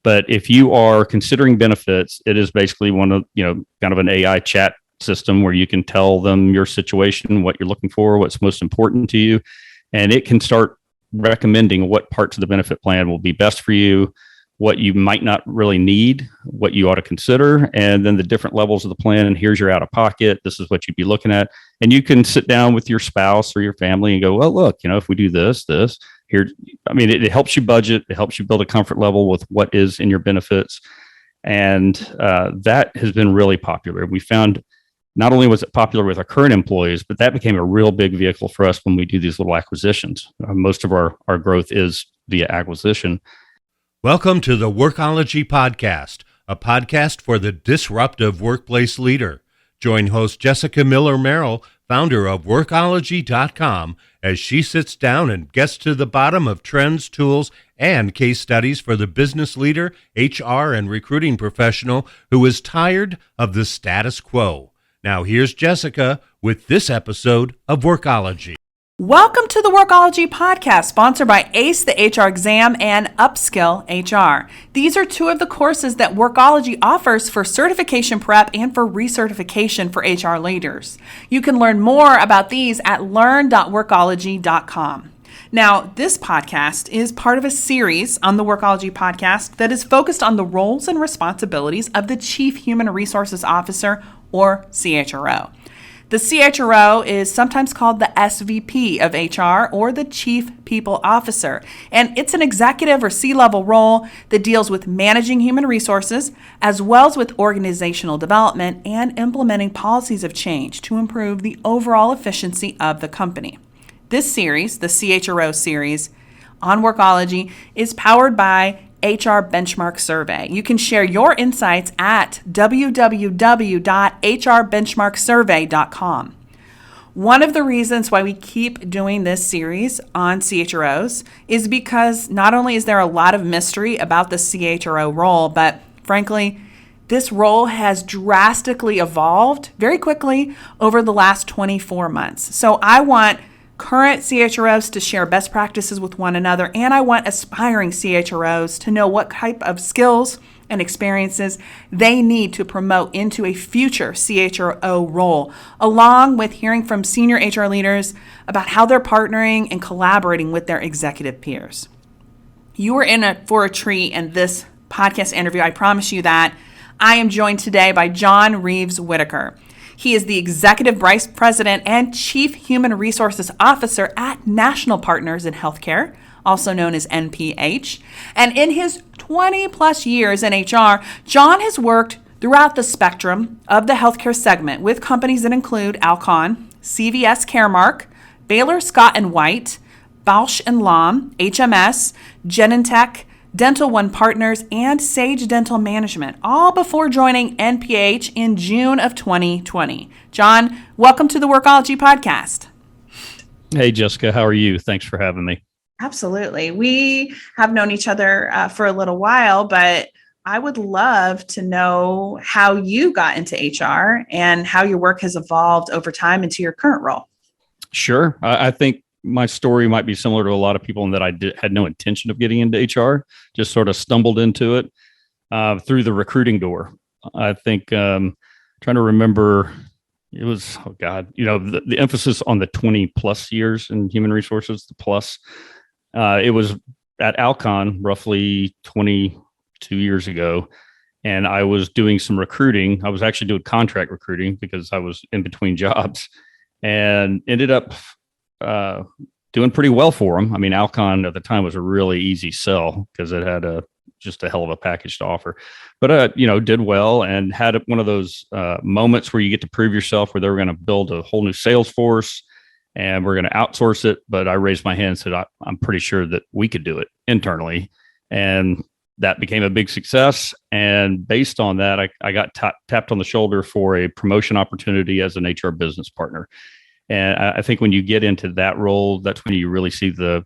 But if you are considering benefits, it is basically one of, kind of an AI chat system where you can tell them your situation, what you're looking for, what's most important to you, and it can start recommending what parts of the benefit plan will be best for you, what you might not really need, what you ought to consider, and then the different levels of the plan. And here's your out of pocket. This is what you'd be looking at. And you can sit down with your spouse or your family and go, well, look, if we do this here, it helps you budget. It helps you build a comfort level with what is in your benefits. And that has been really popular. We found not only was it popular with our current employees, but that became a real big vehicle for us when we do these little acquisitions. Most of our growth is via acquisition. Welcome to the Workology Podcast, a podcast for the disruptive workplace leader. Join host Jessica Miller-Merrill, founder of Workology.com, as she sits down and gets to the bottom of trends, tools, and case studies for the business leader, HR, and recruiting professional who is tired of the status quo. Now here's Jessica with this episode of Workology. Welcome to the Workology Podcast, sponsored by ACE, the HR Exam, and Upskill HR. These are two of the courses that Workology offers for certification prep and for recertification for HR leaders. You can learn more about these at learn.workology.com. Now, this podcast is part of a series on the Workology Podcast that is focused on the roles and responsibilities of the Chief Human Resources Officer, or CHRO. The CHRO is sometimes called the SVP of HR or the Chief People Officer, and it's an executive or C-level role that deals with managing human resources as well as with organizational development and implementing policies of change to improve the overall efficiency of the company. This series, the CHRO series on Workology, is powered by HR Benchmark Survey. You can share your insights at www.hrbenchmarksurvey.com. One of the reasons why we keep doing this series on CHROs is because not only is there a lot of mystery about the CHRO role, but frankly, this role has drastically evolved very quickly over the last 24 months. So I want current CHROs to share best practices with one another, and I want aspiring CHROs to know what type of skills and experiences they need to promote into a future CHRO role, along with hearing from senior HR leaders about how they're partnering and collaborating with their executive peers. You are in for a treat in this podcast interview, I promise you that. I am joined today by John Reeves Whitaker. He is the Executive Vice President and Chief Human Resources Officer at National Partners in Healthcare, also known as NPH. And in his 20 plus years in HR, John has worked throughout the spectrum of the healthcare segment with companies that include AAlcon, CVS Caremark, Baylor Scott White, Bausch Lomb, HMS, Genentech, DentalOne Partners, and Sage Dental Management, all before joining NPH in June of 2020. John, welcome to the Workology Podcast. Hey, Jessica, how are you? Thanks for having me. Absolutely. We have known each other for a little while, but I would love to know how you got into HR and how your work has evolved over time into your current role. Sure. I think my story might be similar to a lot of people in that I had no intention of getting into HR, just sort of stumbled into it through the recruiting door. I think trying to remember, it was, the emphasis on the 20 plus years in human resources, the plus. It was at AAlcon roughly 22 years ago, and I was doing some recruiting. I was actually doing contract recruiting because I was in between jobs and ended up doing pretty well for them. I mean, AAlcon at the time was a really easy sell because it had just a hell of a package to offer, but did well and had one of those moments where you get to prove yourself, where they were going to build a whole new sales force and we're going to outsource it. But I raised my hand and said, I'm pretty sure that we could do it internally. And that became a big success. And based on that, I got tapped on the shoulder for a promotion opportunity as an HR business partner. And I think when you get into that role, that's when you really see the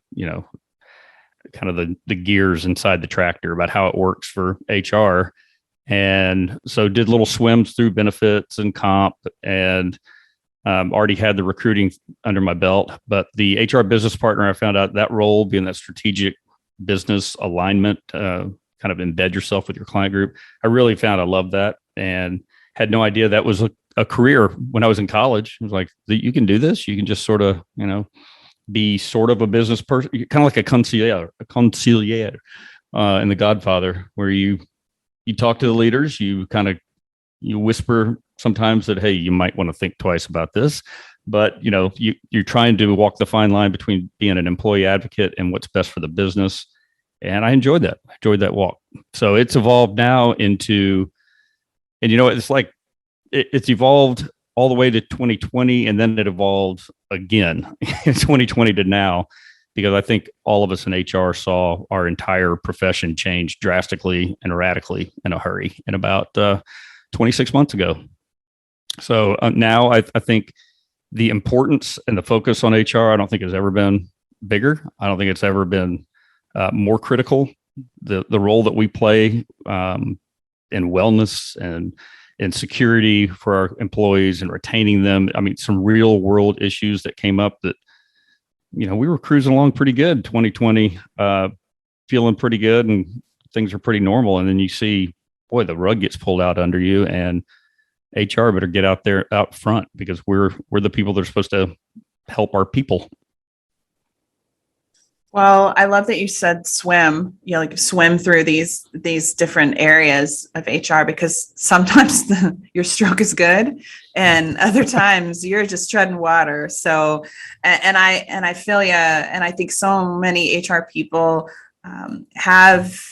gears inside the tractor about how it works for HR. And so did little swims through benefits and comp, and already had the recruiting under my belt. But the HR business partner, I found out that role, being that strategic business alignment kind kind of embed yourself with your client group. I really found I loved that and had no idea that was a career when I was in college. It was like, you can do this. You can just sort of, be sort of a business person, kind of like a conciliere in The Godfather, where you talk to the leaders, you whisper sometimes that, hey, you might want to think twice about this, but you're trying to walk the fine line between being an employee advocate and what's best for the business. And I enjoyed that walk. So it's evolved now into, and it's like it's evolved all the way to 2020, and then it evolved again in 2020 to now, because I think all of us in HR saw our entire profession change drastically and radically in a hurry in about 26 months ago. So now I think the importance and the focus on HR, I don't think has ever been bigger. I don't think it's ever been more critical. The role that we play in wellness and security for our employees and retaining them. I mean, some real world issues that came up that, we were cruising along pretty good 2020, feeling pretty good and things are pretty normal. And then you see, boy, the rug gets pulled out under you, and HR better get out front, because we're the people that are supposed to help our people. Well, I love that you said swim, like swim through these different areas of HR, because sometimes your stroke is good and other times you're just treading water. So, and I feel you. And I think so many HR people have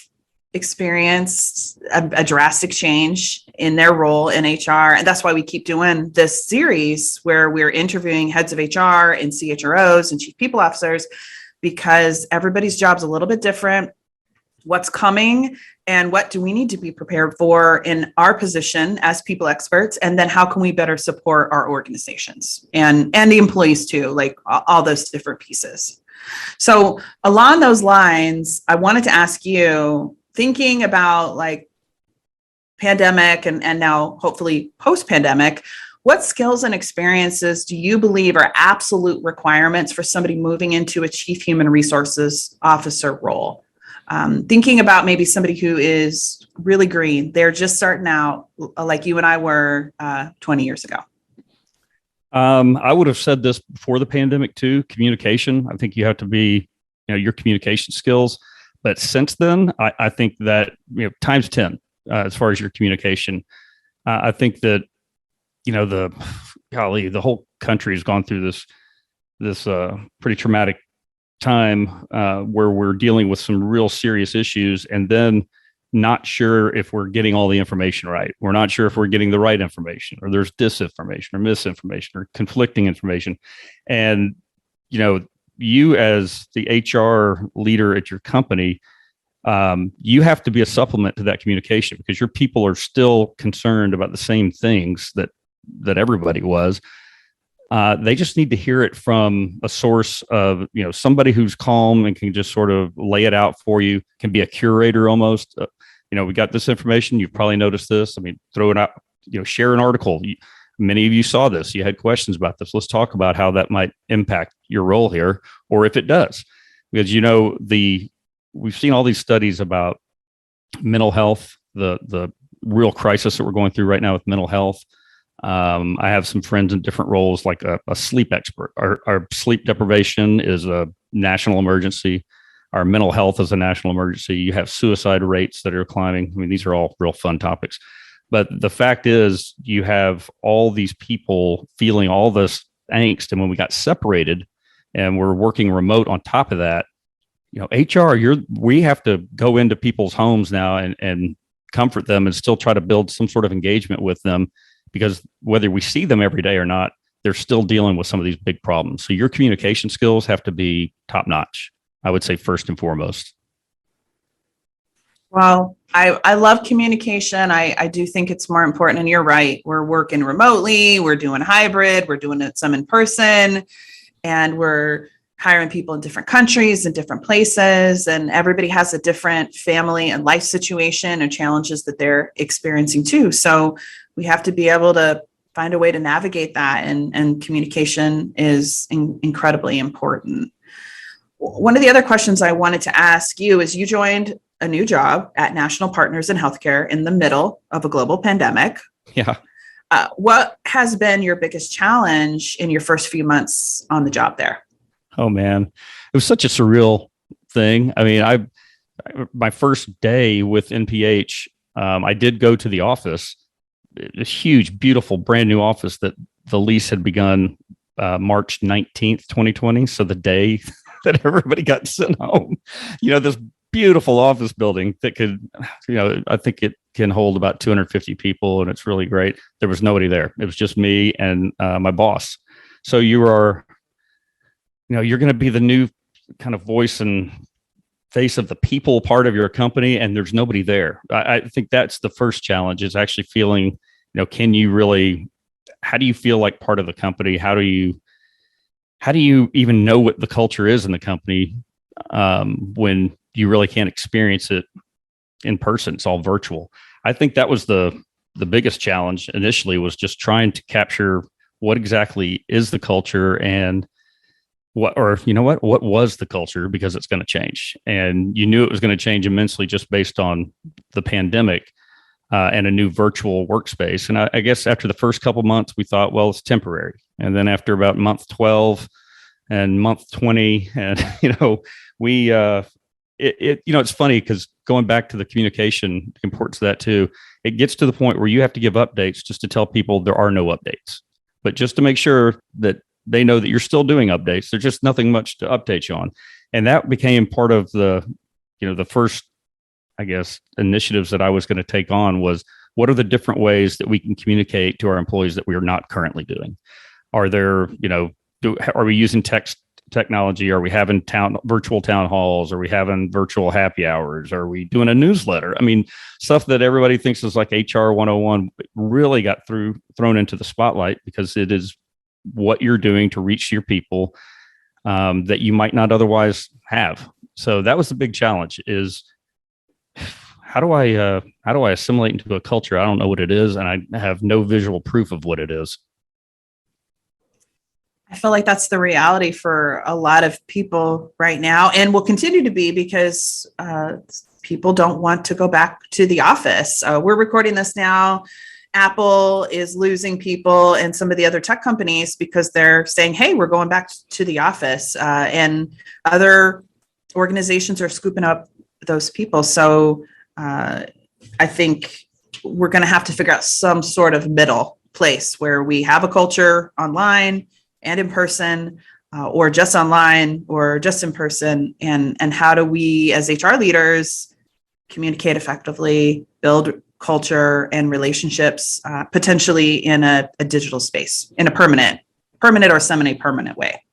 experienced a drastic change in their role in HR. And that's why we keep doing this series where we're interviewing heads of HR and CHROs and chief people officers, because everybody's job's a little bit different. What's coming and what do we need to be prepared for in our position as people experts? And then how can we better support our organizations and the employees too, like all those different pieces. So along those lines, I wanted to ask you, thinking about like pandemic and now hopefully post-pandemic, what skills and experiences do you believe are absolute requirements for somebody moving into a chief human resources officer role? Thinking about maybe somebody who is really green, they're just starting out like you and I were 20 years ago. I would have said this before the pandemic too, communication. I think you have to be, your communication skills. But since then, I think that, times 10 as far as your communication. I think that, the whole country has gone through this pretty traumatic time where we're dealing with some real serious issues, and then not sure if we're getting all the information right. We're not sure if we're getting the right information, or there's disinformation or misinformation or conflicting information. And, you as the HR leader at your company, you have to be a supplement to that communication, because your people are still concerned about the same things that everybody was. They just need to hear it from a source of, somebody who's calm and can just sort of lay it out for you, can be a curator almost. We got this information. You've probably noticed this. I mean, throw it out, share an article. Many of you saw this. You had questions about this. Let's talk about how that might impact your role here, or if it does, because, we've seen all these studies about mental health, the real crisis that we're going through right now with mental health. I have some friends in different roles, like a sleep expert. Our sleep deprivation is a national emergency. Our mental health is a national emergency. You have suicide rates that are climbing. I mean, these are all real fun topics. But the fact is, you have all these people feeling all this angst. And when we got separated and we're working remote on top of that, HR, we have to go into people's homes now and comfort them and still try to build some sort of engagement with them, because whether we see them every day or not, they're still dealing with some of these big problems. So your communication skills have to be top notch, I would say, first and foremost. Well, I love communication. I do think it's more important. And you're right. We're working remotely. We're doing hybrid. We're doing it some in person. And we're hiring people in different countries and different places. And everybody has a different family and life situation and challenges that they're experiencing too. So we have to be able to find a way to navigate that. And communication is incredibly important. One of the other questions I wanted to ask you is, you joined a new job at National Partners in Healthcare in the middle of a global pandemic. Yeah. What has been your biggest challenge in your first few months on the job there? Oh man, it was such a surreal thing. I mean, my first day with NPH, I did go to the office, a huge, beautiful, brand new office that the lease had begun March 19th, 2020. So the day that everybody got sent home, this beautiful office building that could, I think it can hold about 250 people, and it's really great. There was nobody there. It was just me and my boss. So you're going to be the new kind of voice and face of the people part of your company, and there's nobody there. I think that's the first challenge, is actually feeling, can you really, how do you feel like part of the company? How do you even know what the culture is in the company when you really can't experience it in person? It's all virtual. I think that was the biggest challenge initially, was just trying to capture what exactly is the culture, and what was the culture, because it's going to change. And you knew it was going to change immensely just based on the pandemic and a new virtual workspace. And I guess after the first couple months, we thought, well, it's temporary. And then after about month 12 and month 20, and, it's funny because going back to the communication, the importance of that too, it gets to the point where you have to give updates just to tell people there are no updates, but just to make sure that they know that you're still doing updates. There's just nothing much to update you on. And that became part of the first, I guess, initiatives that I was going to take on, was what are the different ways that we can communicate to our employees that we are not currently doing? Are there, are we using technology? Are we having virtual town halls? Are we having virtual happy hours? Are we doing a newsletter? I mean, stuff that everybody thinks is like HR 101 really got thrown into the spotlight, because it is what you're doing to reach your people that you might not otherwise have. So that was the big challenge, is how do I assimilate into a culture? I don't know what it is, and I have no visual proof of what it is. I feel like that's the reality for a lot of people right now, and will continue to be, because people don't want to go back to the office. We're recording this now. Apple is losing people, and some of the other tech companies, because they're saying, hey, we're going back to the office, and other organizations are scooping up those people. So I think we're going to have to figure out some sort of middle place where we have a culture online and in person, or just online or just in person. And how do we as HR leaders communicate effectively, build culture and relationships, potentially in a digital space, in a permanent or semi-permanent way?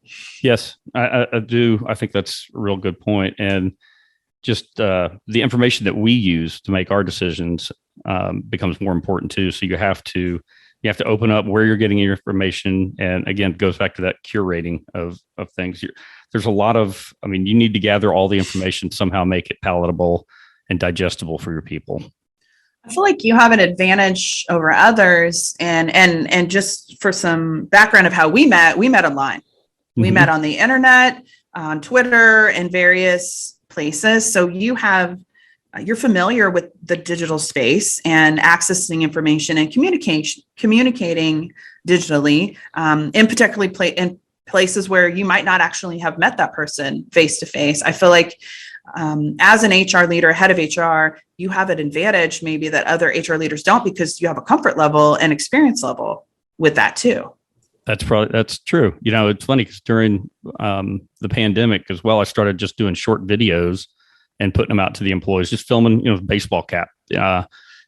Yes, I do. I think that's a real good point. And just the information that we use to make our decisions becomes more important too. So you have to open up where you're getting your information. And again, it goes back to that curating of things. There's a lot of, you need to gather all the information, somehow make it palatable and digestible for your people. I feel like you have an advantage over others, and just for some background of how we met online. Mm-hmm. We met on the internet, on Twitter, and various places. So you're familiar with the digital space and accessing information and communicating digitally, and particularly in places where you might not actually have met that person face to face. I feel like as an HR leader, head of HR, you have an advantage maybe that other HR leaders don't, because you have a comfort level and experience level with that too. That's true. It's funny because during the pandemic as well, I started just doing short videos and putting them out to the employees, just filming, baseball cap,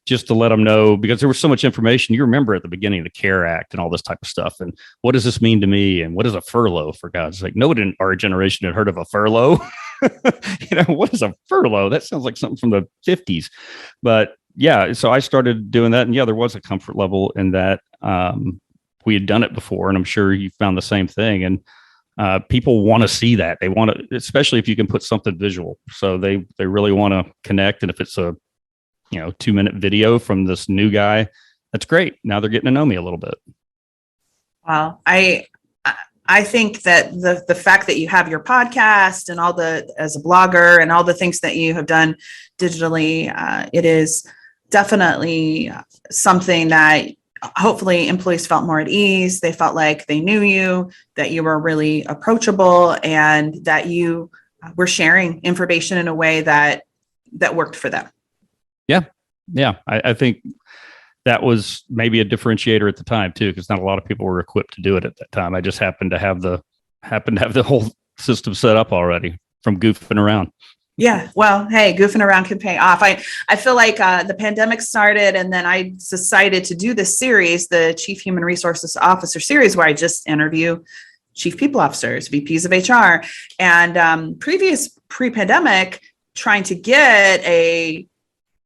just to let them know, because there was so much information. You remember at the beginning of the CARE Act and all this type of stuff. And what does this mean to me? And what is a furlough, for God's sake? Nobody in our generation had heard of a furlough. What is a furlough? That sounds like something from the 50s. But yeah, so I started doing that. And yeah, there was a comfort level in that. We had done it before, and I'm sure you found the same thing. And people want to see that. They want to, especially if you can put something visual. So they really want to connect. And if it's a 2-minute video from this new guy, that's great. Now they're getting to know me a little bit. Wow. I I think that the fact that you have your podcast and as a blogger and all the things that you have done digitally, it is definitely something that hopefully employees felt more at ease. They felt like they knew you, that you were really approachable, and that you were sharing information in a way that worked for them. Yeah. I think that was maybe a differentiator at the time too, because not a lot of people were equipped to do it at that time. I just happened to have the whole system set up already from goofing around. Yeah. Well, hey, goofing around can pay off. I feel like the pandemic started, and then I decided to do this series, the Chief Human Resources Officer series, where I just interview Chief People Officers, VPs of HR. And pre-pandemic, trying to get a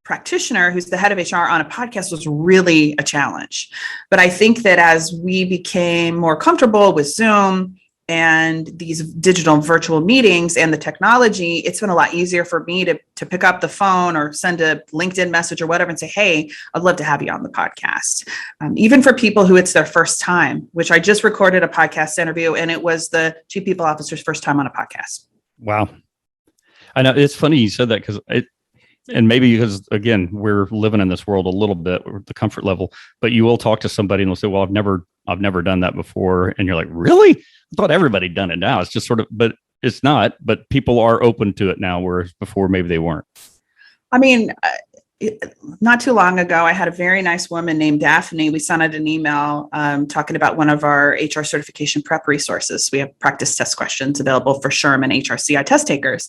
practitioner who's the head of HR on a podcast was really a challenge. But I think that as we became more comfortable with Zoom and these digital virtual meetings and the technology, it's been a lot easier for me to pick up the phone or send a LinkedIn message or whatever and say, hey, I'd love to have you on the podcast. Even for people who it's their first time, which I just recorded a podcast interview, and it was the Chief People Officer's first time on a podcast. Wow. I know it's funny you said that, and maybe because, again, we're living in this world a little bit with the comfort level, but you will talk to somebody and they'll say, well, I've never done that before. And you're like, really? I thought everybody done it now. It's just sort of, but it's not, but people are open to it now, whereas before maybe they weren't. I mean, not too long ago, I had a very nice woman named Daphne. We sent out an email talking about one of our HR certification prep resources. We have practice test questions available for SHRM and HRCI test takers.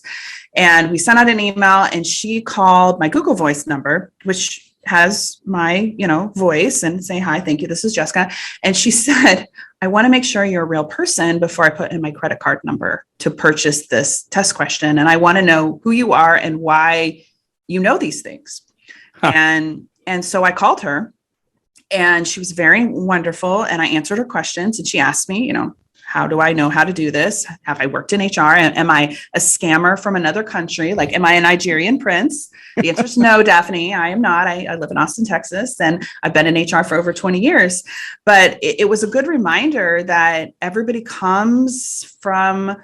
And we sent out an email, and she called my Google Voice number, which has my, voice, and say, hi, thank you, this is Jessica. And she said, I want to make sure you're a real person before I put in my credit card number to purchase this test question. And I want to know who you are and why you know these things. Huh. And so I called her, and she was very wonderful, and I answered her questions, and she asked me, how do I know how to do this? Have I worked in HR? Am I a scammer from another country? Like, am I a Nigerian prince? The answer is no, Daphne, I am not. I live in Austin, Texas, and I've been in HR for over 20 years. But it was a good reminder that everybody comes from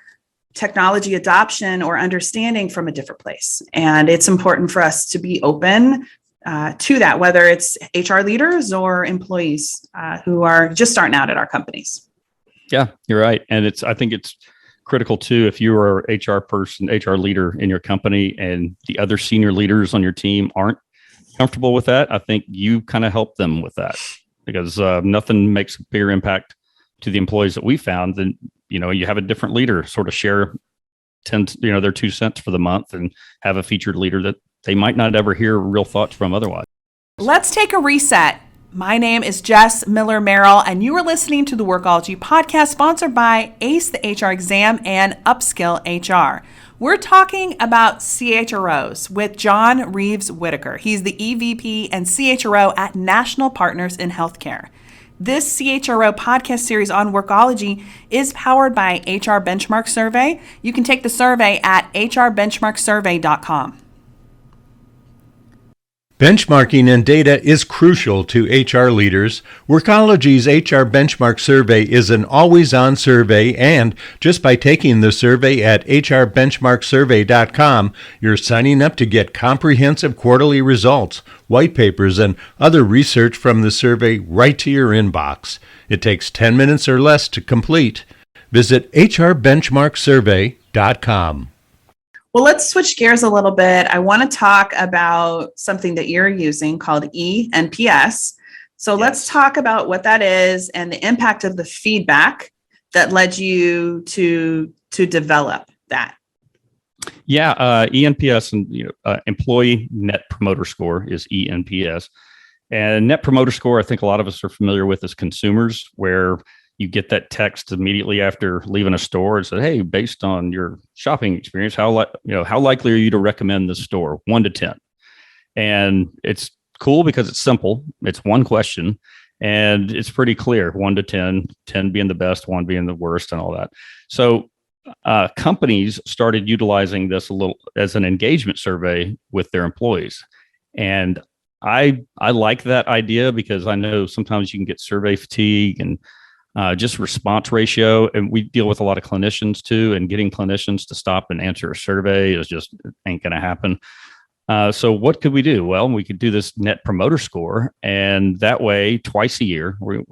technology adoption or understanding from a different place. And it's important for us to be open to that, whether it's HR leaders or employees who are just starting out at our companies. Yeah, you're right. And I think it's critical too, if you are an HR person, HR leader in your company, and the other senior leaders on your team aren't comfortable with that, I think you kind of help them with that, because nothing makes a bigger impact to the employees that we found than, you have a different leader sort of share their 2 cents for the month, and have a featured leader that they might not ever hear real thoughts from otherwise. Let's take a reset. My name is Jess Miller Merrill, and you are listening to the Workology podcast, sponsored by ACE the HR Exam and Upskill HR. We're talking about CHROs with John Reeves Whitaker. He's the EVP and CHRO at National Partners in Healthcare. This CHRO podcast series on Workology is powered by HR Benchmark Survey. You can take the survey at hrbenchmarksurvey.com. Benchmarking and data is crucial to HR leaders. Workology's HR Benchmark Survey is an always-on survey, and just by taking the survey at hrbenchmarksurvey.com, you're signing up to get comprehensive quarterly results, white papers, and other research from the survey right to your inbox. It takes 10 minutes or less to complete. Visit hrbenchmarksurvey.com. Well, let's switch gears a little bit. I want to talk about something that you're using called NPS. So Let's talk about what that is and the impact of the feedback that led you to develop that. Yeah, ENPS, and Employee Net Promoter Score is ENPS. And Net Promoter Score, I think a lot of us are familiar with as consumers, where you get that text immediately after leaving a store and said, hey, based on your shopping experience, how likely are you to recommend this store? 1 to 10. And it's cool because it's simple. It's one question, and it's pretty clear. 1 to 10, 10 being the best, 1 being the worst, and all that. So companies started utilizing this a little as an engagement survey with their employees. And I like that idea, because I know sometimes you can get survey fatigue, and just response ratio. And we deal with a lot of clinicians too, and getting clinicians to stop and answer a survey is just ain't going to happen. So what could we do? Well, we could do this net promoter score, and that way twice a year, we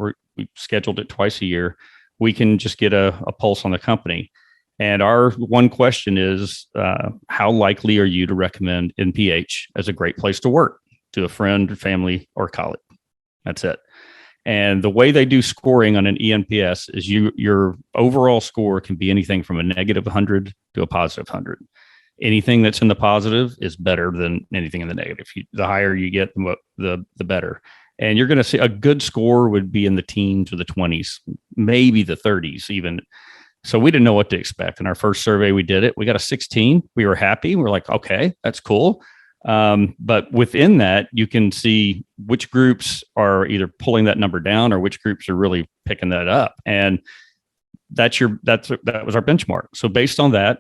scheduled it twice a year, we can just get a pulse on the company. And our one question is, how likely are you to recommend NPH as a great place to work to a friend, family, or colleague? That's it. And the way they do scoring on an ENPS is your overall score can be anything from a negative 100 to a positive 100. Anything that's in the positive is better than anything in the negative. The higher you get, the better. And you're going to see a good score would be in the teens or the 20s, maybe the 30s even. So we didn't know what to expect. In our first survey, we did it. We got a 16. We were happy. We're like, okay, that's cool. But within that, you can see which groups are either pulling that number down or which groups are really picking that up. And that was our benchmark. So based on that,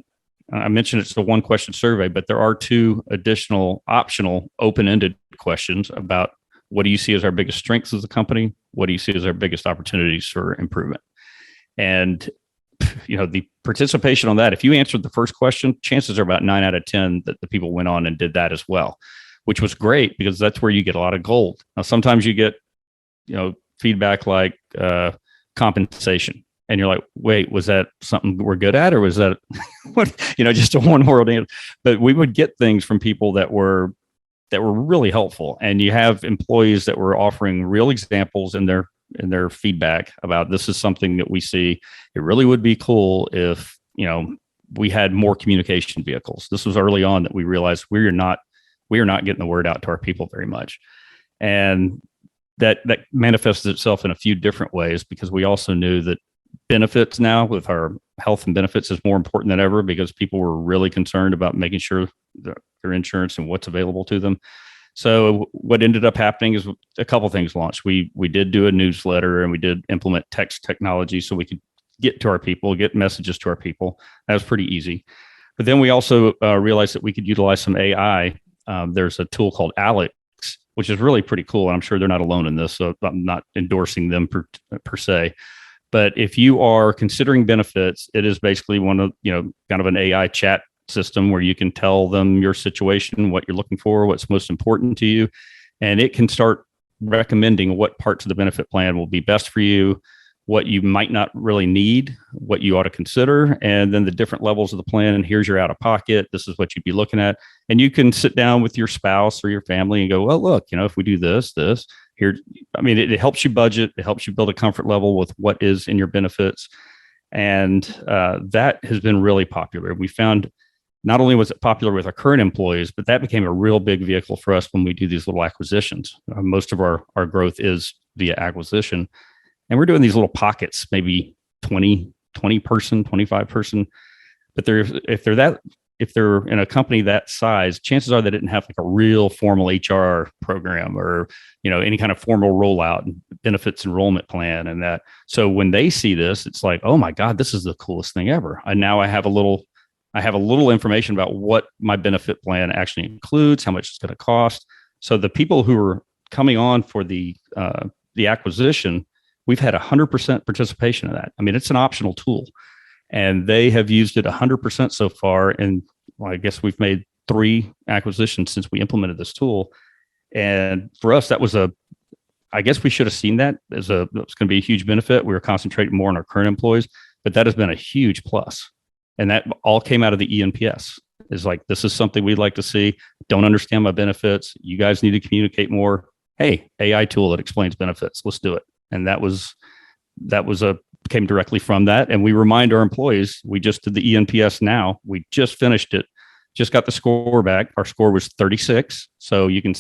I mentioned it's a one question survey, but there are two additional optional open-ended questions about what do you see as our biggest strengths as a company? What do you see as our biggest opportunities for improvement? And the participation on that, if you answered the first question, chances are about 9 out of 10 that the people went on and did that as well, which was great because that's where you get a lot of gold. Now, sometimes you get, feedback like compensation. And you're like, wait, was that something we're good at, or was that, just a one world answer? But we would get things from people that were really helpful. And you have employees that were offering real examples in their feedback about this is something that we see. It really would be cool if, we had more communication vehicles. This was early on that we realized we are not getting the word out to our people very much. And that manifests itself in a few different ways, because we also knew that benefits now with our health and benefits is more important than ever, because people were really concerned about making sure their insurance and what's available to them. So what ended up happening is a couple of things launched. We did do a newsletter, and we did implement text technology so we could get to our people, get messages to our people. That was pretty easy. But then we also realized that we could utilize some AI. There's a tool called AAlcon, which is really pretty cool. And I'm sure they're not alone in this, so I'm not endorsing them per se. But if you are considering benefits, it is basically one of, kind of an AI chat system where you can tell them your situation, what you're looking for, what's most important to you. And it can start recommending what parts of the benefit plan will be best for you, what you might not really need, what you ought to consider, and then the different levels of the plan. And here's your out of pocket. This is what you'd be looking at. And you can sit down with your spouse or your family and go, well, look, if we do this, here, it helps you budget. It helps you build a comfort level with what is in your benefits. And that has been really popular. We found not only was it popular with our current employees, but that became a real big vehicle for us when we do these little acquisitions. Most of our growth is via acquisition. And we're doing these little pockets, maybe 20 person, 25 person. But if they're in a company that size, chances are they didn't have like a real formal HR program or, any kind of formal rollout and benefits enrollment plan and that. So when they see this, it's like, oh my God, this is the coolest thing ever. And now I have a little information about what my benefit plan actually includes, how much it's going to cost. So the people who are coming on for the acquisition, we've had 100% participation in that. It's an optional tool, and they have used it 100% so far. And I guess we've made 3 acquisitions since we implemented this tool. And for us, I guess we should have seen that it's going to be a huge benefit. We were concentrating more on our current employees, but that has been a huge plus. And that all came out of the ENPS. Is like, this is something we'd like to see. Don't understand my benefits. You guys need to communicate more. Hey, AI tool that explains benefits. Let's do it. And that came directly from that. And we remind our employees, we just did the ENPS now. We just finished it, just got the score back. Our score was 36. So you can,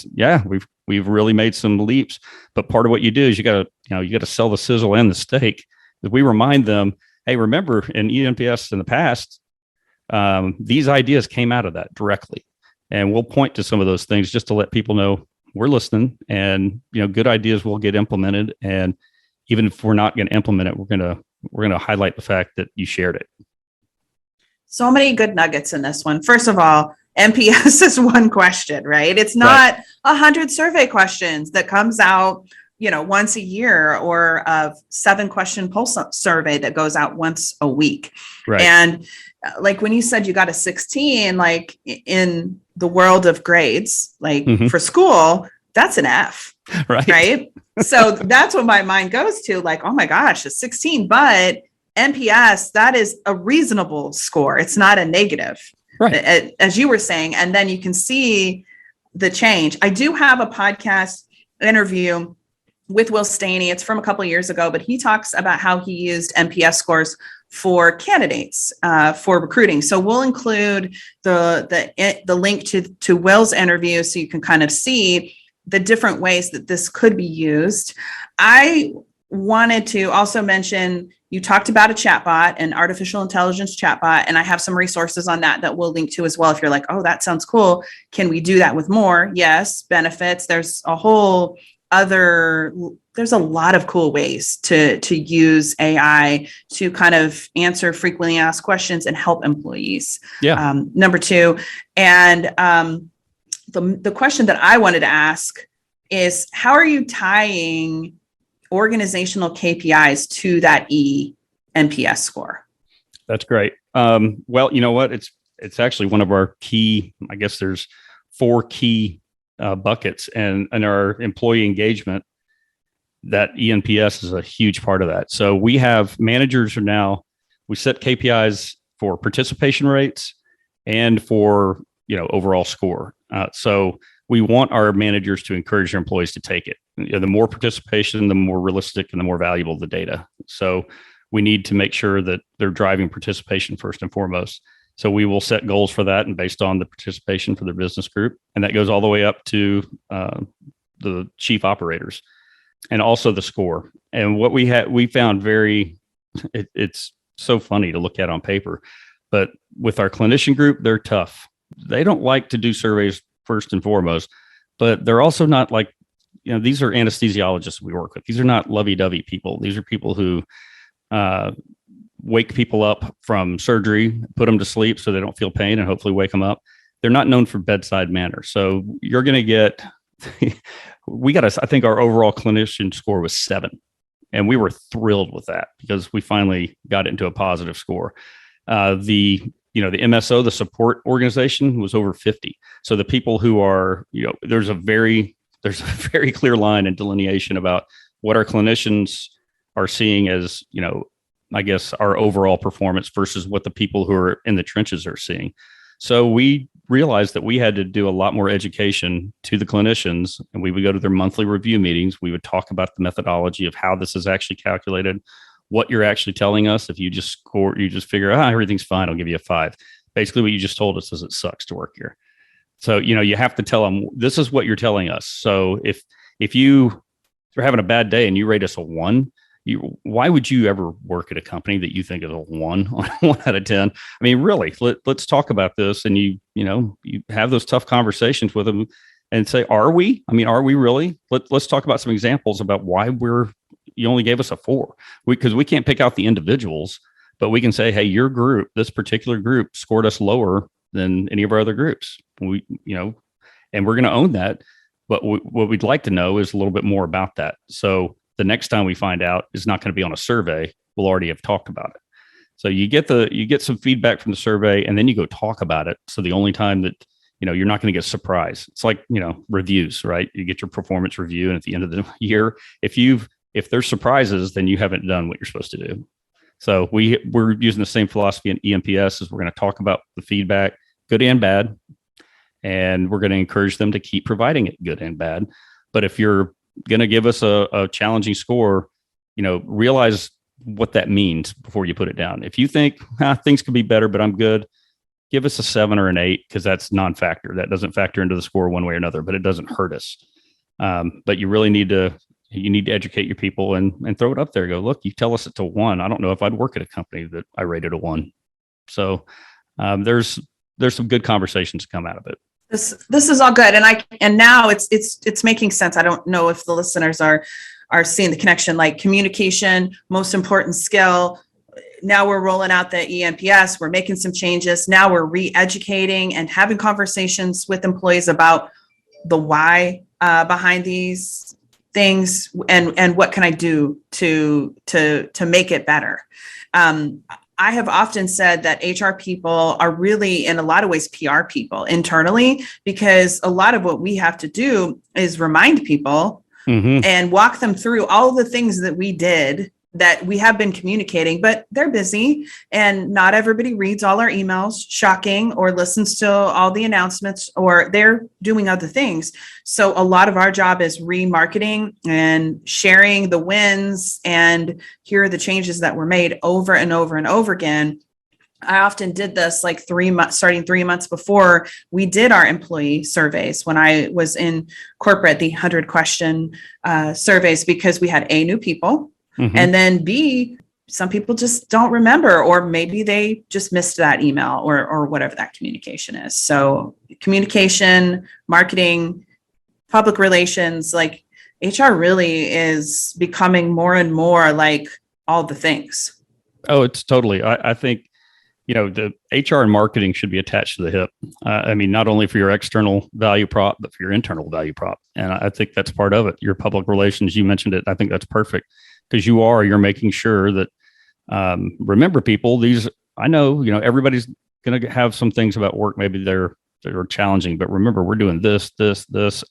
we've really made some leaps. But part of what you do is you got to sell the sizzle and the steak. We remind them, hey, remember in ENPS in the past, these ideas came out of that directly. And we'll point to some of those things just to let people know we're listening, and good ideas will get implemented. And even if we're not going to implement it, we're going to highlight the fact that you shared it. So many good nuggets in this one. First of all, NPS is one question, right? It's not 100 survey questions that comes out once a year, or a 7-question pulse survey that goes out once a week. Right. And like when you said you got a 16, like in the world of grades, like for school, that's an F. Right. So that's what my mind goes to, like, oh my gosh, a 16, but NPS, that is a reasonable score. It's not a negative, right, as you were saying. And then you can see the change. I do have a podcast interview with Will Staney. It's from a couple of years ago, but he talks about how he used NPS scores for candidates for recruiting. So we'll include the link to Will's interview so you can kind of see the different ways that this could be used. I wanted to also mention, you talked about a chatbot, an artificial intelligence chatbot, and I have some resources on that we'll link to as well. If you're like, oh, that sounds cool, can we do that with more? Yes, benefits. There's a lot of cool ways to use AI to kind of answer frequently asked questions and help employees. Yeah. Number two, and the question that I wanted to ask is, how are you tying organizational KPIs to that NPS score? That's great. Well, you know what? It's actually one of our key, I guess there's 4 key buckets, and our employee engagement, that ENPS is a huge part of that. So we have managers we set KPIs for participation rates and for, overall score. So we want our managers to encourage their employees to take it. The more participation, the more realistic and the more valuable the data. So we need to make sure that they're driving participation first and foremost. So we will set goals for that, and based on the participation for their business group. And that goes all the way up to the chief operators, and also the score. And what we found it's so funny to look at on paper, but with our clinician group, they're tough. They don't like to do surveys first and foremost, but they're also not like, these are anesthesiologists we work with. These are not lovey-dovey people. These are people who wake people up from surgery, put them to sleep so they don't feel pain, and hopefully wake them up. They're not known for bedside manner. So you're going to get, I think our overall clinician score was 7. And we were thrilled with that because we finally got it into a positive score. The MSO, the support organization, was over 50. So the people who are, there's a very clear line and delineation about what our clinicians are seeing as, I guess, our overall performance versus what the people who are in the trenches are seeing. So we realized that we had to do a lot more education to the clinicians, and we would go to their monthly review meetings. We would talk about the methodology of how this is actually calculated, what you're actually telling us. If you just figure, everything's fine, I'll give you a 5. Basically, what you just told us is it sucks to work here. So, you have to tell them, this is what you're telling us. So if you're having a bad day and you rate us a 1, why would you ever work at a company that you think is a 1 on 1 out of 10? I mean, really, let's talk about this. And you have those tough conversations with them and say, are we really? Let's talk about some examples about why you only gave us a 4. Because we can't pick out the individuals, but we can say, hey, your group, this particular group, scored us lower than any of our other groups. And we're going to own that. But what we'd like to know is a little bit more about that. So the next time we find out is not going to be on a survey. We'll already have talked about it. So you get some feedback from the survey, and then you go talk about it. So the only time that, you're not going to get surprised. It's like, reviews, right? You get your performance review, and at the end of the year, if there's surprises, then you haven't done what you're supposed to do. So we're using the same philosophy in ENPS, as we're going to talk about the feedback, good and bad, and we're going to encourage them to keep providing it, good and bad. But if you're going to give us a challenging score, realize what that means before you put it down. If you think things could be better, but I'm good, give us a 7 or an 8, because that's non-factor. That doesn't factor into the score one way or another, but it doesn't hurt us. But you really need to educate your people and throw it up there. Go, look, you tell us it's a 1. I don't know if I'd work at a company that I rated a 1. So there's some good conversations to come out of it. This is all good, and now it's making sense. I don't know if the listeners are seeing the connection. Like, communication, most important skill. Now we're rolling out the ENPS. We're making some changes. Now we're re-educating and having conversations with employees about the why behind these things and what can I do to make it better? I have often said that HR people are really, in a lot of ways, PR people internally, because a lot of what we have to do is remind people and walk them through all the things that we did that we have been communicating, but they're busy and not everybody reads all our emails, shocking, or listens to all the announcements, or they're doing other things. So a lot of our job is remarketing and sharing the wins, and here are the changes that were made over and over and over again. I often did this like 3 months, starting 3 months before we did our employee surveys when I was in corporate, the 100 question surveys, because we had new people. And then B, some people just don't remember, or maybe they just missed that email or whatever that communication is. So communication, marketing, public relations, like HR really is becoming more and more like all the things. Oh, it's totally. I think, the HR and marketing should be attached to the hip. I mean, not only for your external value prop, but for your internal value prop. And I think that's part of it. Your public relations, you mentioned it. I think that's perfect. Because you're making sure that, remember people, I know, everybody's going to have some things about work. Maybe they're challenging, but remember, we're doing this,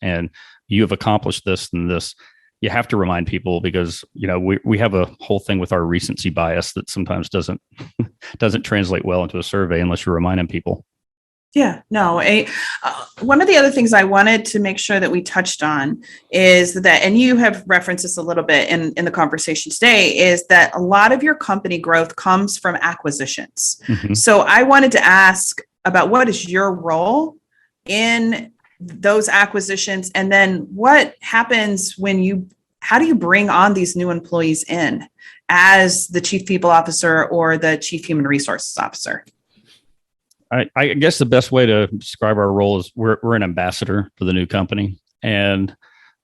and you have accomplished this and this. You have to remind people because, we have a whole thing with our recency bias that sometimes doesn't translate well into a survey unless you're reminding people. Yeah, no. One of the other things I wanted to make sure that we touched on is that, and you have referenced this a little bit in the conversation today, is that a lot of your company growth comes from acquisitions. So I wanted to ask about what is your role in those acquisitions, and then what happens how do you bring on these new employees in as the chief people officer or the chief human resources officer? I guess the best way to describe our role is we're an ambassador for the new company, and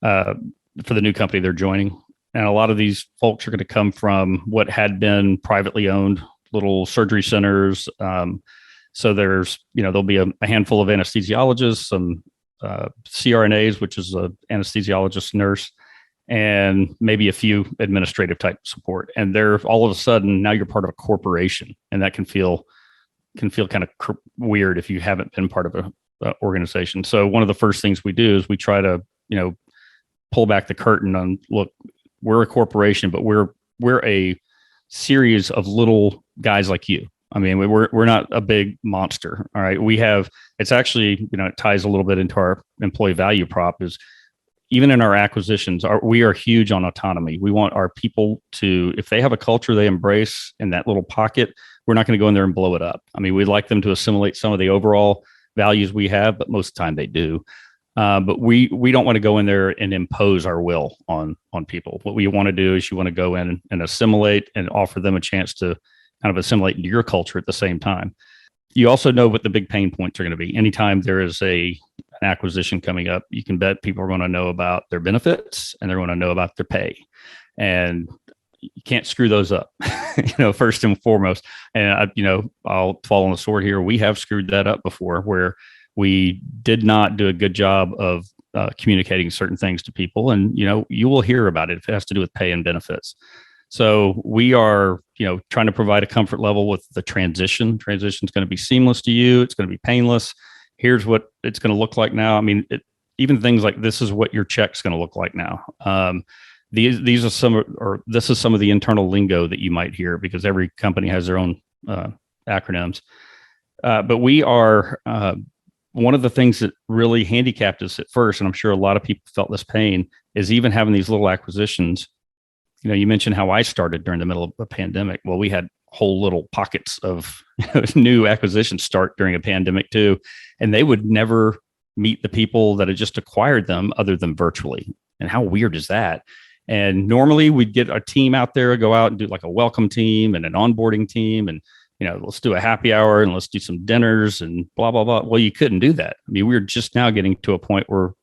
for the new company they're joining. And a lot of these folks are going to come from what had been privately owned little surgery centers. So there'll be a handful of anesthesiologists, some CRNAs, which is an anesthesiologist nurse, and maybe a few administrative type support. And they're all of a sudden, now you're part of a corporation, and that can feel kind of weird if you haven't been part of a organization. So one of the first things we do is we try to, pull back the curtain on, look, we're a corporation, but we're a series of little guys like you. I mean, we're not a big monster. All right. It's actually, it ties a little bit into our employee value prop is even in our acquisitions, we are huge on autonomy. We want our people to, if they have a culture they embrace in that little pocket, we're not going to go in there and blow it up. I mean, we'd like them to assimilate some of the overall values we have, but most of the time they do. But we don't want to go in there and impose our will on people. What we want to do is you want to go in and assimilate and offer them a chance to kind of assimilate into your culture at the same time. You also know what the big pain points are going to be. Anytime there is an acquisition coming up, you can bet people are going to know about their benefits and they're going to know about their pay. And you can't screw those up, first and foremost. And, I'll fall on the sword here. We have screwed that up before where we did not do a good job of communicating certain things to people. And, you will hear about it if it has to do with pay and benefits. So we are, trying to provide a comfort level with the transition. Transition is going to be seamless to you. It's going to be painless. Here's what it's going to look like now. I mean, even things like this is what your check's going to look like now. These are this is some of the internal lingo that you might hear because every company has their own acronyms. But we are one of the things that really handicapped us at first, and I'm sure a lot of people felt this pain, is even having these little acquisitions. You mentioned how I started during the middle of a pandemic. Well, we had whole little pockets of new acquisitions start during a pandemic too, and they would never meet the people that had just acquired them other than virtually. And how weird is that? And normally we'd get our team out there, go out and do like a welcome team and an onboarding team. And, let's do a happy hour and let's do some dinners and blah, blah, blah. Well, you couldn't do that. I mean, we're just now getting to a point where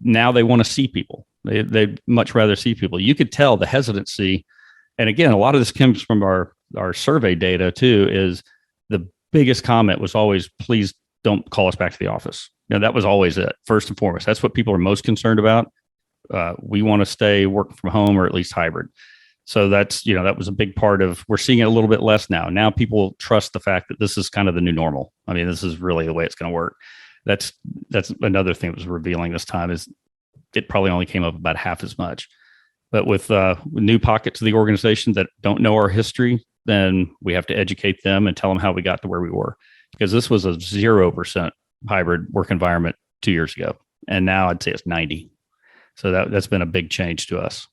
they want to see people. They'd much rather see people. You could tell the hesitancy. And again, a lot of this comes from our survey data too, is the biggest comment was always, please don't call us back to the office. That was always it, first and foremost. That's what people are most concerned about. we want to stay working from home or at least hybrid. So that's, that was a big part of, we're seeing it a little bit less now. Now people trust the fact that this is kind of the new normal. I mean, this is really the way it's going to work. That's another thing that was revealing this time is it probably only came up about half as much. But with new pockets of the organization that don't know our history, then we have to educate them and tell them how we got to where we were. Because this was a 0% hybrid work environment 2 years ago. And now I'd say it's 90. So that's been a big change to us.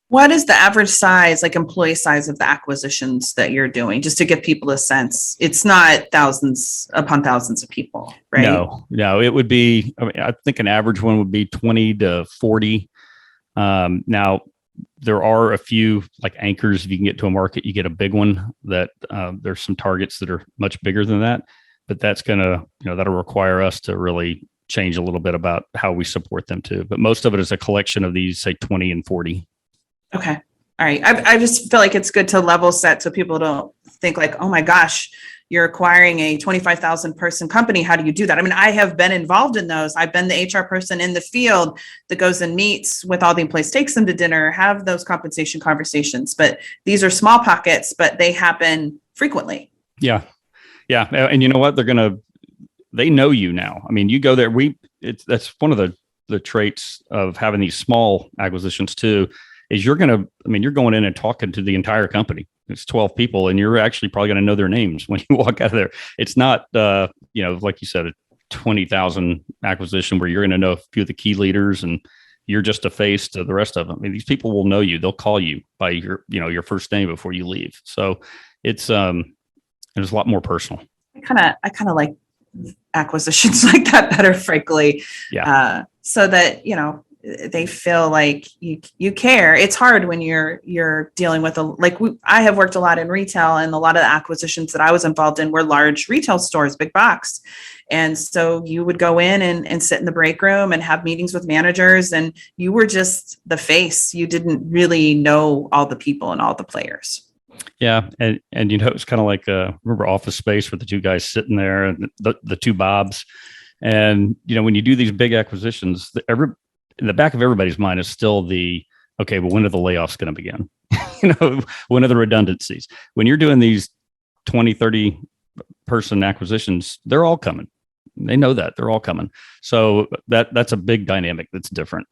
What is the average size, like employee size of the acquisitions that you're doing? Just to give people a sense, it's not thousands upon thousands of people, right? No, it would be, I think an average one would be 20 to 40. Now there are a few like anchors. If you can get to a market, you get a big one that there's some targets that are much bigger than that, but that's that'll require us to really change a little bit about how we support them too. But most of it is a collection of these, say 20 and 40. Okay. All right. I just feel like it's good to level set so people don't think like, oh my gosh, you're acquiring a 25,000 person company. How do you do that? I mean, I have been involved in those. I've been the HR person in the field that goes and meets with all the employees, takes them to dinner, have those compensation conversations. But these are small pockets, but they happen frequently. Yeah. And you know what? They know you now. I mean, you go there. That's one of the traits of having these small acquisitions too, is you're going in and talking to the entire company. It's 12 people and you're actually probably going to know their names when you walk out of there. It's not, like you said, a 20,000 acquisition where you're going to know a few of the key leaders and you're just a face to the rest of them. I mean, these people will know you. They'll call you by your first name before you leave. So it's a lot more personal. I kind of like acquisitions like that better, frankly. Yeah. So that, they feel like you care. It's hard when you're dealing with I have worked a lot in retail, and a lot of the acquisitions that I was involved in were large retail stores, big box. And so you would go in and sit in the break room and have meetings with managers, and you were just the face. You didn't really know all the people and all the players. Yeah. And it's kind of like, remember Office Space with the two guys sitting there and the two Bobs. And, when you do these big acquisitions, in the back of everybody's mind is still okay, well, when are the layoffs going to begin? When are the redundancies? When you're doing these 20, 30 person acquisitions, they're all coming. They know that they're all coming. So that's a big dynamic that's different.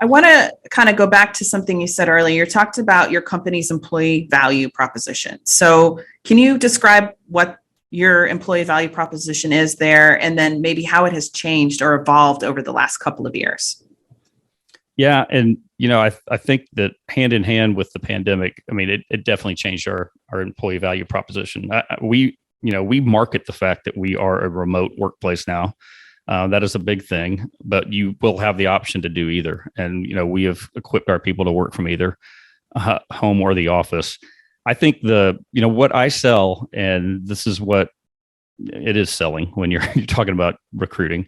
I want to kind of go back to something you said earlier. You talked about your company's employee value proposition. So can you describe what your employee value proposition is there, and then maybe how it has changed or evolved over the last couple of years? Yeah. And, I think that hand in hand with the pandemic, I mean, it definitely changed our employee value proposition. We market the fact that we are a remote workplace now. That is a big thing, but you will have the option to do either. And, we have equipped our people to work from either home or the office. I think what I sell, and this is what it is selling when you're talking about recruiting,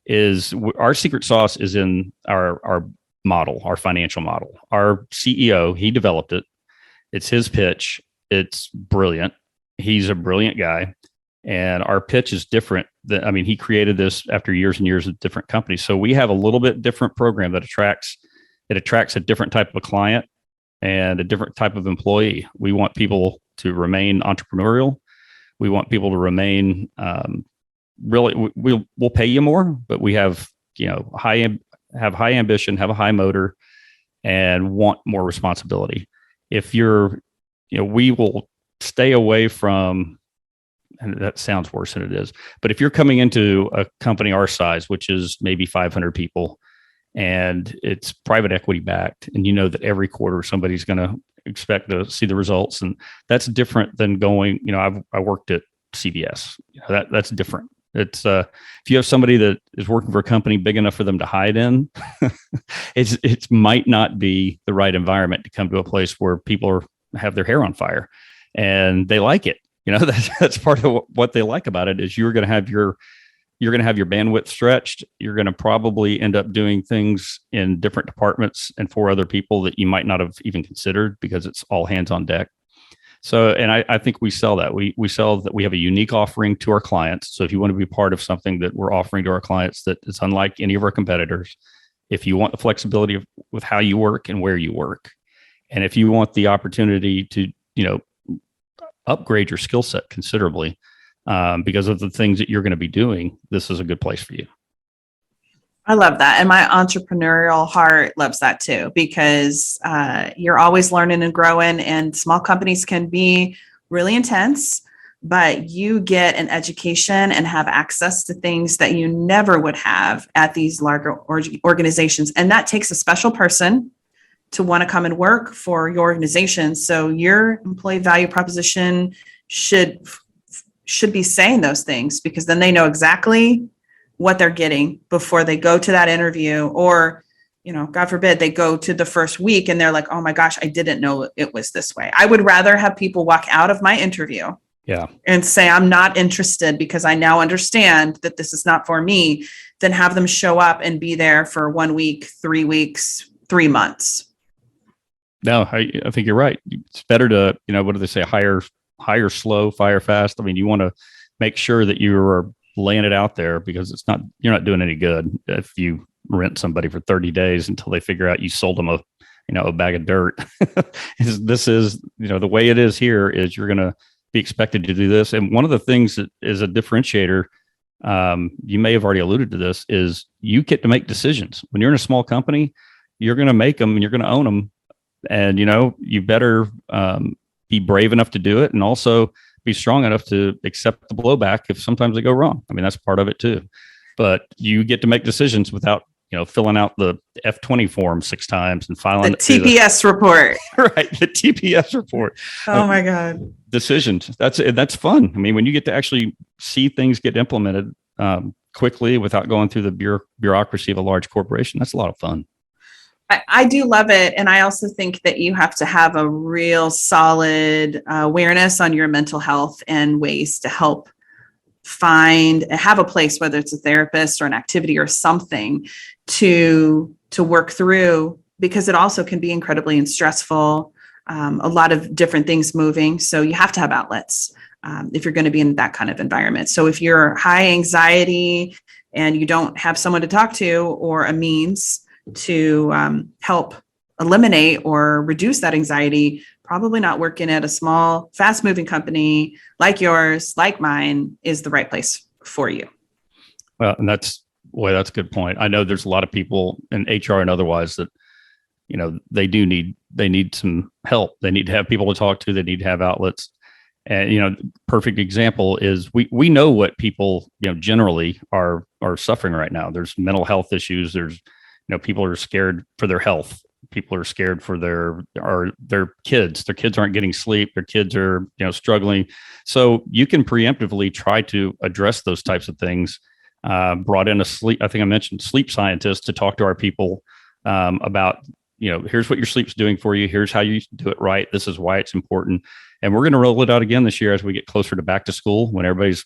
is our secret sauce is in our model, our financial model. Our CEO, he developed it. It's his pitch. It's brilliant. He's a brilliant guy. And our pitch is different. He created this after years and years of different companies. So we have a little bit different program that attracts a different type of client and a different type of employee. We want people to remain entrepreneurial. We want people to remain really. We'll pay you more, but we have high ambition, have a high motor, and want more responsibility. If you're, we will stay away from. And that sounds worse than it is. But if you're coming into a company our size, which is maybe 500 people, and it's private equity backed, and that every quarter somebody's going to expect to see the results, and that's different than going. I worked at CVS. That's different. It's if you have somebody that is working for a company big enough for them to hide in, it might not be the right environment to come to a place where people have their hair on fire, and they like it. That's part of what they like about it is you're going to have your bandwidth stretched. You're going to probably end up doing things in different departments and for other people that you might not have even considered because it's all hands on deck. So, and I think we sell that. We sell that we have a unique offering to our clients. So if you want to be part of something that we're offering to our clients that is unlike any of our competitors, if you want the flexibility with how you work and where you work, and if you want the opportunity to, upgrade your skill set considerably because of the things that you're going to be doing, this is a good place for you. I love that. And my entrepreneurial heart loves that too, because you're always learning and growing, and small companies can be really intense, but you get an education and have access to things that you never would have at these larger organizations. And that takes a special person to want to come and work for your organization. So your employee value proposition should be saying those things, because then they know exactly what they're getting before they go to that interview, or, God forbid, they go to the first week and they're like, oh my gosh, I didn't know it was this way. I would rather have people walk out of my interview and say, I'm not interested because I now understand that this is not for me, than have them show up and be there for 1 week, 3 weeks, 3 months. No, I think you're right. It's better to, what do they say? Hire slow, fire fast. I mean, you want to make sure that you are laying it out there, because you're not doing any good if you rent somebody for 30 days until they figure out you sold them a bag of dirt. This is, the way it is here is you're going to be expected to do this. And one of the things that is a differentiator, you may have already alluded to this, is you get to make decisions. When you're in a small company, you're going to make them and you're going to own them. And, you better be brave enough to do it, and also be strong enough to accept the blowback if sometimes they go wrong. I mean, that's part of it too. But you get to make decisions without, filling out the F-20 form 6 times and filing the TPS report. Right, the TPS report. Oh my God. Decisions. That's fun. I mean, when you get to actually see things get implemented quickly without going through the bureaucracy of a large corporation, that's a lot of fun. I do love it. And I also think that you have to have a real solid awareness on your mental health and ways to help have a place, whether it's a therapist or an activity or something to work through, because it also can be incredibly stressful. A lot of different things moving. So you have to have outlets if you're going to be in that kind of environment. So if you're high anxiety and you don't have someone to talk to or a means to help eliminate or reduce that anxiety, probably not working at a small, fast-moving company like yours, like mine, is the right place for you. Well, and that's a good point. I know there's a lot of people in HR and otherwise that, they need some help. They need to have people to talk to. They need to have outlets. And, perfect example is we know what people, generally are suffering right now. There's mental health issues. There's, people are scared for their health. People are scared for their kids. Their kids aren't getting sleep. Their kids are, struggling. So you can preemptively try to address those types of things. Brought in I think I mentioned sleep scientists to talk to our people about, here's what your sleep's doing for you. Here's how you do it right. This is why it's important. And we're going to roll it out again this year as we get closer to back to school, when everybody's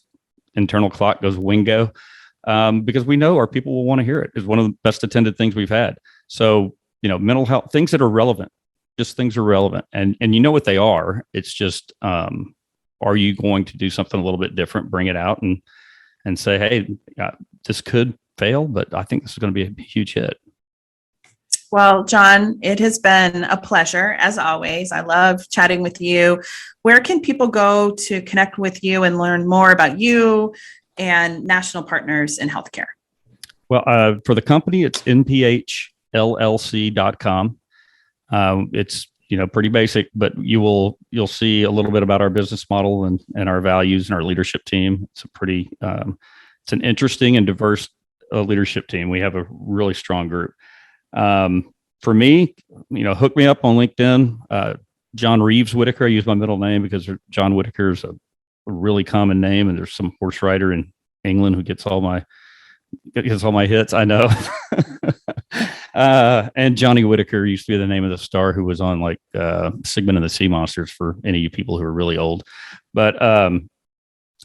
internal clock goes wingo. Because we know our people will want to hear it. It's one of the best attended things we've had. So, mental health, things that are relevant, just things are relevant. And you know what they are. It's just, are you going to do something a little bit different, bring it out and say, hey, this could fail, but I think this is going to be a huge hit. Well, John, it has been a pleasure as always. I love chatting with you. Where can people go to connect with you and learn more about you and national partners in healthcare? Well, for the company, it's NPHLLC.com. It's, pretty basic, but you'll see a little bit about our business model and our values and our leadership team. It's it's an interesting and diverse leadership team. We have a really strong group. For me, hook me up on LinkedIn. John Reeves Whitaker. I use my middle name because John Whitaker is a really common name, and there's some horse rider in England who gets all my hits. I know. And Johnny Whitaker used to be the name of the star who was on Sigmund and the Sea Monsters, for any of you people who are really old. But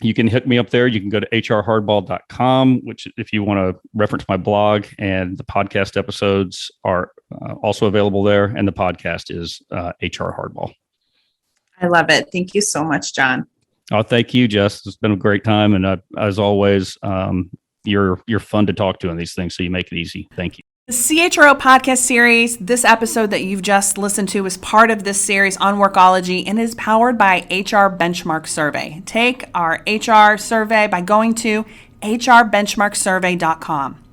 you can hook me up there. You can go to hrhardball.com, which, if you want to reference my blog, and the podcast episodes are also available there. And the podcast is HR Hardball. I love it. Thank you so much, John. Oh, thank you, Jess. It's been a great time. And as always, you're fun to talk to on these things. So you make it easy. Thank you. The CHRO podcast series, this episode that you've just listened to, is part of this series on Workology and is powered by HR Benchmark Survey. Take our HR survey by going to hrbenchmarksurvey.com.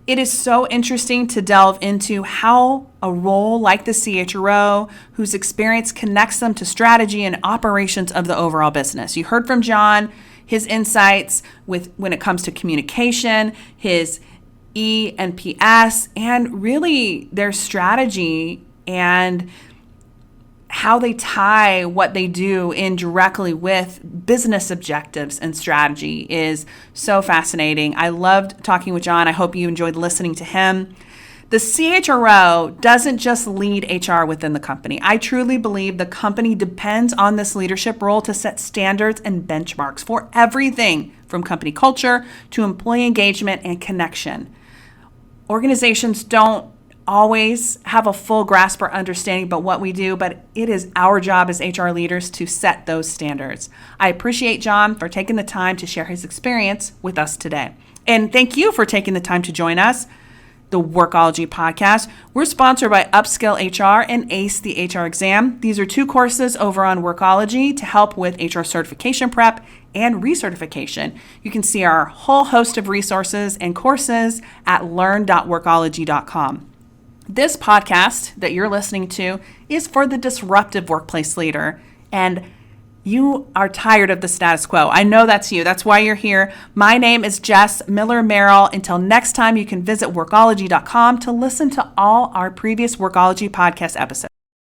It is so interesting to delve into how a role like the CHRO, whose experience connects them to strategy and operations of the overall business. You heard from John, his insights when it comes to communication, his NPS, and really their strategy and how they tie what they do in directly with business objectives and strategy is so fascinating. I loved talking with John. I hope you enjoyed listening to him. The CHRO doesn't just lead HR within the company. I truly believe the company depends on this leadership role to set standards and benchmarks for everything from company culture to employee engagement and connection. Organizations don't always have a full grasp or understanding about what we do, but it is our job as HR leaders to set those standards. I appreciate John for taking the time to share his experience with us today. And thank you for taking the time to join us. The Workology podcast. We're sponsored by Upskill HR and ACE the HR exam. These are 2 courses over on Workology to help with HR certification prep and recertification. You can see our whole host of resources and courses at learn.workology.com. This podcast that you're listening to is for the disruptive workplace leader, and you are tired of the status quo. I know that's you. That's why you're here. My name is Jess Miller Merrill. Until next time, you can visit Workology.com to listen to all our previous Workology podcast episodes.